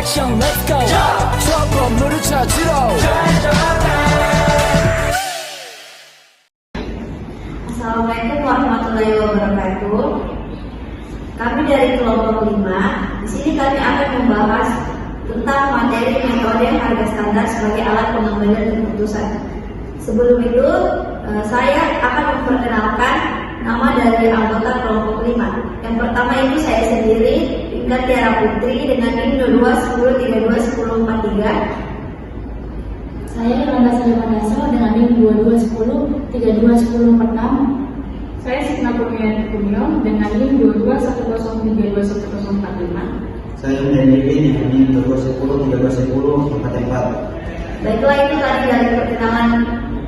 action let's go 저 건물을 찾으러 Assalamualaikum warahmatullahi wabarakatuh. Kami dari kelompok 5. Di sini kami akan membahas tentang materi metode harga standar sebagai alat pengambilan keputusan. Sebelum itu, saya akan memperkenalkan nama dari anggota kelompok 5. Yang pertama itu saya sendiri, Dinda Tiara Putri dengan NIM 2210321043. Saya Yolanda Salmandaso dengan NIM 2210321046. Saya Sitna Kurniati Kurniawan dengan NIM 2210321045. Saya Mendeli dengan NIM 2210321044. Baiklah, itu tadi dari perkenalan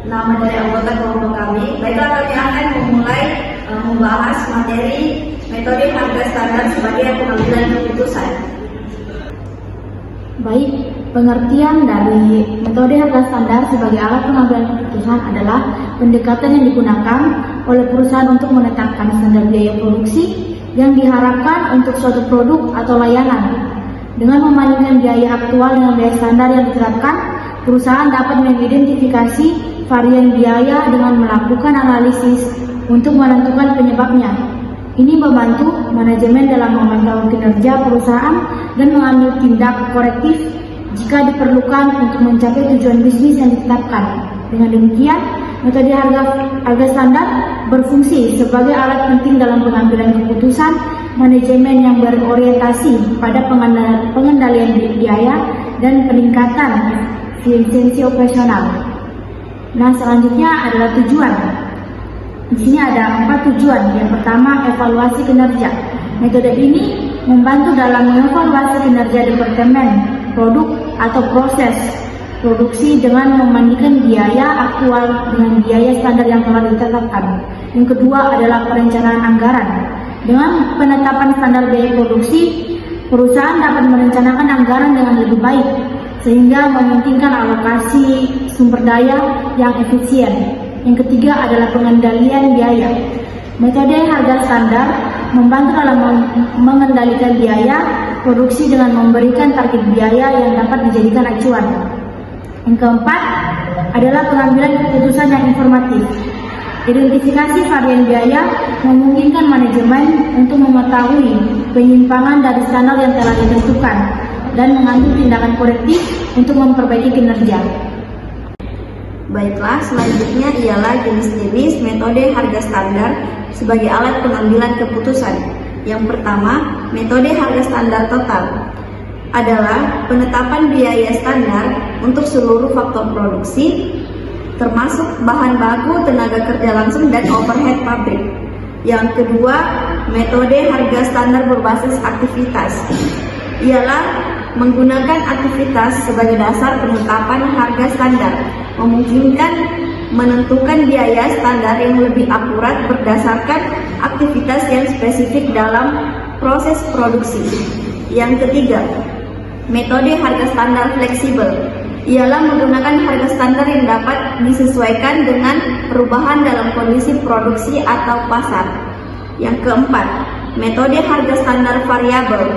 nama dari anggota kelompok kami. Baiklah, kami akan memulai membahas materi metode harga standar sebagai pengambilan keputusan. Baik, pengertian dari metode harga standar sebagai alat pengambilan keputusan adalah pendekatan yang digunakan oleh perusahaan untuk menetapkan standar biaya produksi yang diharapkan untuk suatu produk atau layanan. Dengan membandingkan biaya aktual dengan biaya standar yang diterapkan, perusahaan dapat mengidentifikasi varian biaya dengan melakukan analisis untuk menentukan penyebabnya. Ini membantu manajemen dalam memantau kinerja perusahaan dan mengambil tindak korektif jika diperlukan untuk mencapai tujuan bisnis yang ditetapkan. Dengan demikian, metode harga standar berfungsi sebagai alat penting dalam pengambilan keputusan manajemen yang berorientasi pada pengendalian biaya dan peningkatan efisiensi operasional. Nah, selanjutnya adalah tujuan. Di sini ada 4 tujuan. Yang pertama, evaluasi kinerja. Metode ini membantu dalam mengevaluasi kinerja departemen, produk atau proses produksi dengan membandingkan biaya aktual dengan biaya standar yang telah ditetapkan. Yang kedua adalah perencanaan anggaran. Dengan penetapan standar biaya produksi, perusahaan dapat merencanakan anggaran dengan lebih baik sehingga mementingkan alokasi sumber daya yang efisien. Yang ketiga adalah pengendalian biaya. Metode harga standar membantu dalam mengendalikan biaya produksi dengan memberikan target biaya yang dapat dijadikan acuan. Yang keempat adalah pengambilan keputusan yang informatif. Identifikasi varian biaya memungkinkan manajemen untuk mengetahui penyimpangan dari standar yang telah ditentukan dan mengambil tindakan korektif untuk memperbaiki kinerja. Baiklah, selanjutnya ialah jenis-jenis metode harga standar sebagai alat pengambilan keputusan. Yang pertama, metode harga standar total adalah penetapan biaya standar untuk seluruh faktor produksi, termasuk bahan baku, tenaga kerja langsung, dan overhead pabrik. Yang kedua, metode harga standar berbasis aktivitas ialah menggunakan aktivitas sebagai dasar penetapan harga standar, memungkinkan menentukan biaya standar yang lebih akurat berdasarkan aktivitas yang spesifik dalam proses produksi. Yang ketiga, metode harga standar fleksibel ialah menggunakan harga standar yang dapat disesuaikan dengan perubahan dalam kondisi produksi atau pasar. Yang keempat, metode harga standar variabel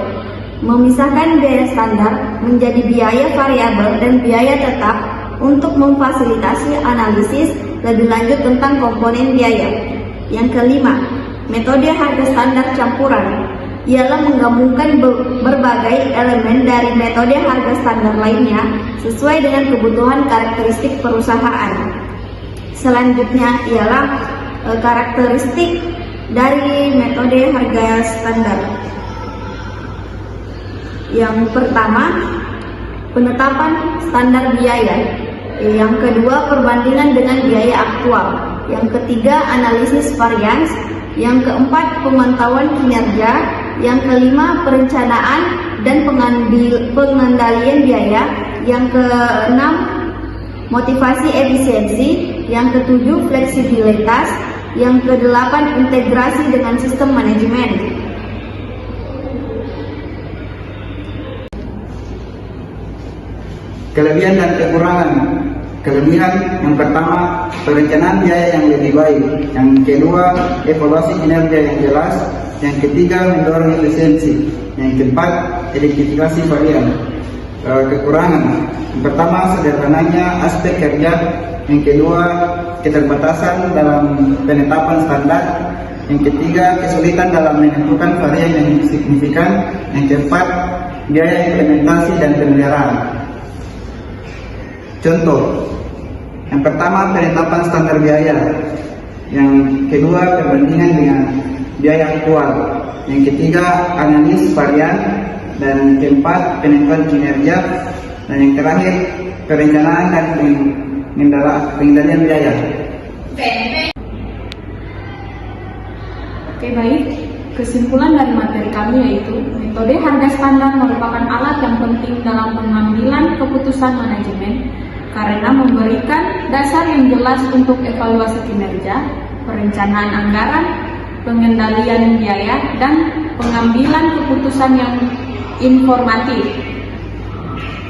memisahkan biaya standar menjadi biaya variabel dan biaya tetap untuk memfasilitasi analisis lebih lanjut tentang komponen biaya. Yang kelima, metode harga standar campuran ialah menggabungkan berbagai elemen dari metode harga standar lainnya sesuai dengan kebutuhan karakteristik perusahaan. Selanjutnya ialah karakteristik dari metode harga standar. Yang pertama, penetapan standar biaya. Yang kedua, perbandingan dengan biaya aktual. Yang ketiga, analisis varians. Yang keempat, pemantauan kinerja. Yang kelima, perencanaan dan pengendalian biaya. Yang keenam, motivasi efisiensi. Yang ketujuh, fleksibilitas. Yang kedelapan, integrasi dengan sistem manajemen. Kelebihan dan kekurangan. Kelebihan yang pertama, perencanaan biaya yang lebih baik. Yang kedua, evaluasi kinerja yang jelas. Yang ketiga, mendorong efisiensi. Yang keempat, identifikasi varian. kekurangan. Yang pertama, sederhananya aspek kerja. Yang kedua, keterbatasan dalam penetapan standar. Yang ketiga, kesulitan dalam menentukan varian yang signifikan. Yang keempat, biaya implementasi dan pemeliharaan. Contoh, yang pertama penetapan standar biaya. Yang kedua, perbandingan dengan biaya aktual. Yang ketiga, analisis varian. Dan keempat, penentuan kinerja. Dan yang terakhir, perencanaan dan pengendalian biaya. Oke, baik. Kesimpulan dari materi kami yaitu metode harga standar merupakan alat yang penting dalam pengambilan keputusan manajemen karena memberikan dasar yang jelas untuk evaluasi kinerja, perencanaan anggaran, pengendalian biaya, dan pengambilan keputusan yang informatif.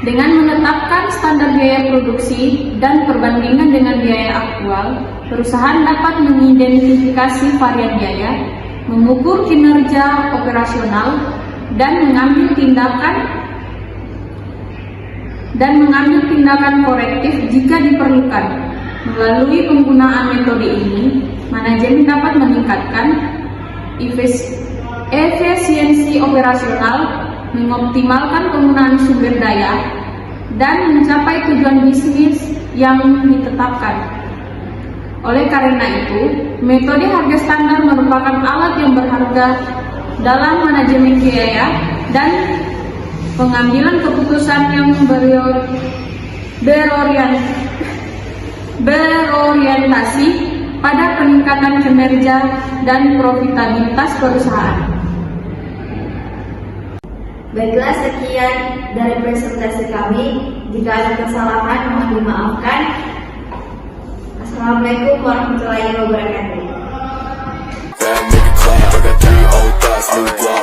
Dengan menetapkan standar biaya produksi dan perbandingan dengan biaya aktual, perusahaan dapat mengidentifikasi varian biaya, mengukur kinerja operasional, dan mengambil tindakan korektif jika diperlukan. Melalui penggunaan metode ini, manajemen dapat meningkatkan efisiensi operasional, mengoptimalkan penggunaan sumber daya, dan mencapai tujuan bisnis yang ditetapkan. Oleh karena itu, metode harga standar merupakan alat yang berharga dalam manajemen biaya dan pengambilan keputusan yang berorientasi pada peningkatan kinerja dan profitabilitas perusahaan. Baiklah, sekian dari presentasi kami. Jika ada kesalahan, mohon dimaafkan. Assalamualaikum warahmatullahi wabarakatuh. That nigga clap, I got 3 old thoughts, new blood.